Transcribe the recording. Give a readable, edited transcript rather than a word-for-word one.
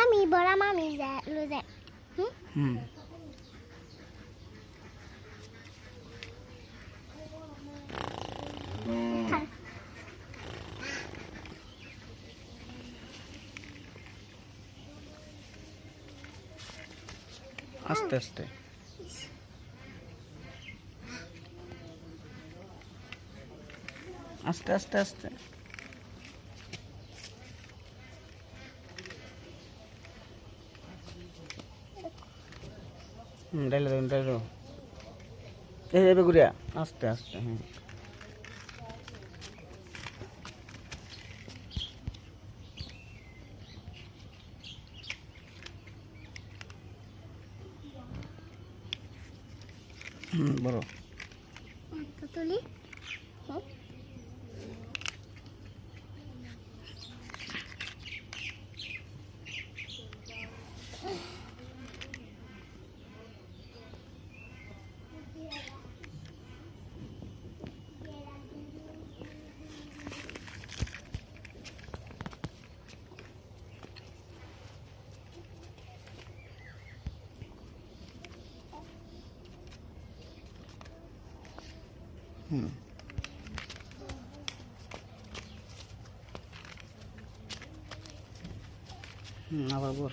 আমি বড় মামি লো যায় হুম আস্তে আস্তে আস্তে আস্তে আস্তে ডাইলে দাও ডাইলে দাও এই যাবে ঘুরিয়া আস্তে আস্তে হ্যাঁ বড় তুলি আবার বর